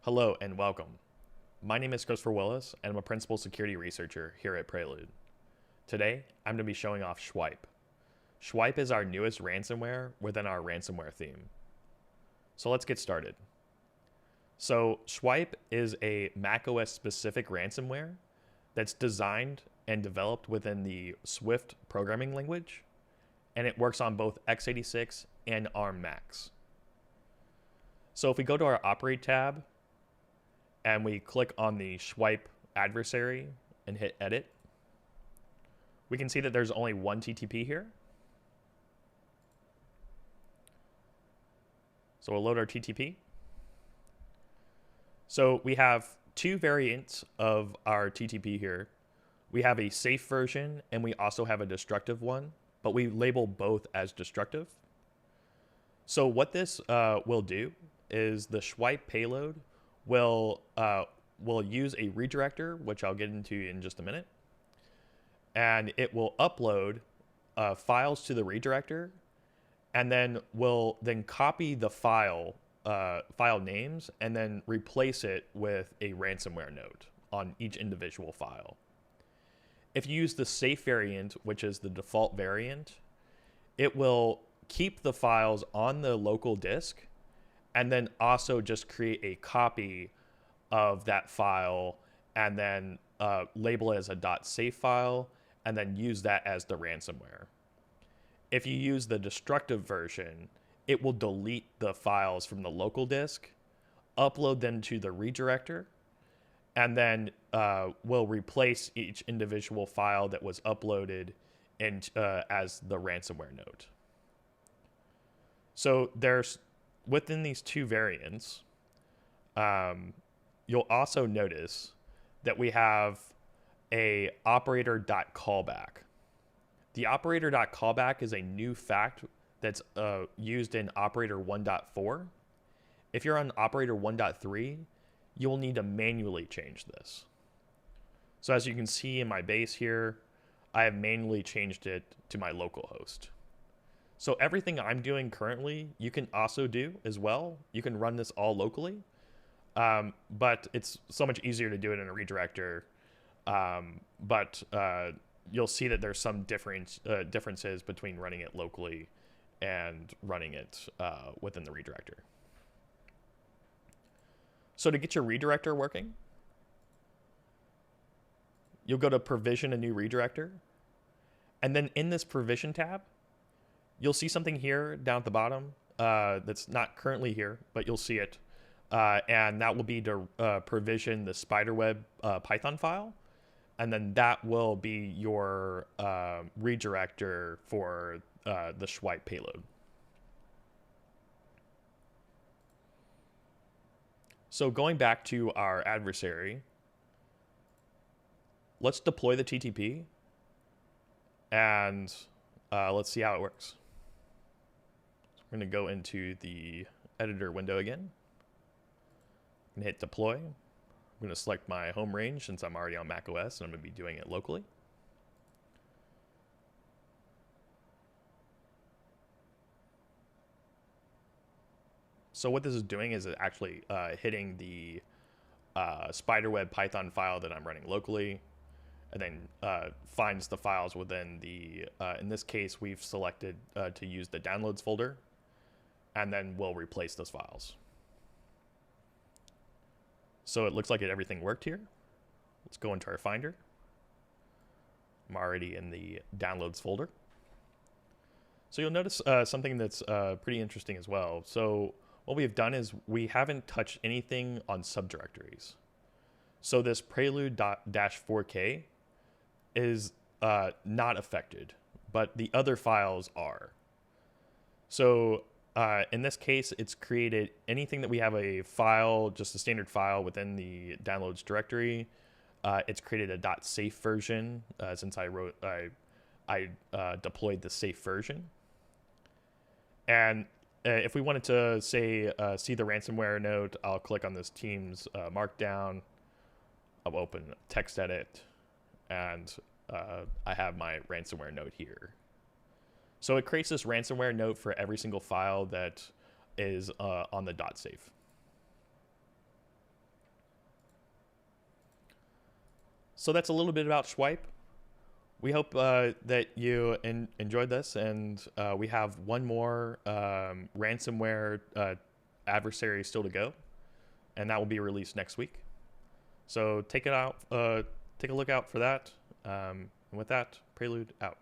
Hello and welcome. My name is Christopher Willis and I'm a principal security researcher here at Prelude. Today, I'm going to be showing off SCwipe. SCwipe is our newest ransomware within our ransomware theme. So let's get started. So SCwipe is a macOS specific ransomware that's designed and developed within the Swift programming language, and it works on both x86 and ARM Macs. So if we go to our Operate tab and we click on the SCwipe adversary and hit Edit, we can see that there's only one TTP here. So we'll load our TTP. So we have two variants of our TTP here. We have a safe version and we also have a destructive one, but we label both as destructive. So what this will do is the SCwipe payload will use a redirector, which I'll get into in just a minute, and it will upload files to the redirector, and then will copy the file names and then replace it with a ransomware note on each individual file. If you use the safe variant, which is the default variant, it will keep the files on the local disk and then also just create a copy of that file and then label it as a .safe file and then use that as the ransomware. If you use the destructive version, it will delete the files from the local disk, upload them to the redirector, and then will replace each individual file that was uploaded as the ransomware note. So within these two variants, you'll also notice that we have a operator.callback. The operator.callback is a new fact that's used in operator 1.4. If you're on operator 1.3, you'll need to manually change this. So as you can see in my base here, I have manually changed it to my local host. So everything I'm doing currently, you can also do as well. You can run this all locally, but it's so much easier to do it in a redirector. But you'll see that there's some differences between running it locally and running it within the redirector. So to get your redirector working, you'll go to Provision a new redirector. And then in this Provision tab, you'll see something here down at the bottom that's not currently here, but you'll see it. And that will be to provision the spiderweb Python file. And then that will be your redirector for the SCwipe payload. So going back to our adversary, let's deploy the TTP and let's see how it works. We're going to go into the editor window again and hit deploy. I'm going to select my home range since I'm already on macOS and I'm going to be doing it locally. So what this is doing is it actually hitting the spiderweb Python file that I'm running locally, and then finds the files within the, in this case, we've selected to use the downloads folder, and then we'll replace those files. So it looks like everything worked here. Let's go into our Finder. I'm already in the downloads folder. So you'll notice something that's pretty interesting as well. So what we've done is we haven't touched anything on subdirectories. So this prelude-4k is not affected, but the other files are. So in this case, it's created anything that we have a file, just a standard file within the downloads directory. It's created a .safe version since I deployed the safe version. And if we wanted to say see the ransomware note, I'll click on this Teams Markdown. I'll open text edit, and I have my ransomware note here. So it creates this ransomware note for every single file that is on the .safe. So that's a little bit about Swipe. We hope that you enjoyed this, and we have one more ransomware adversary still to go, and that will be released next week. So take a look out for that. And with that, Prelude out.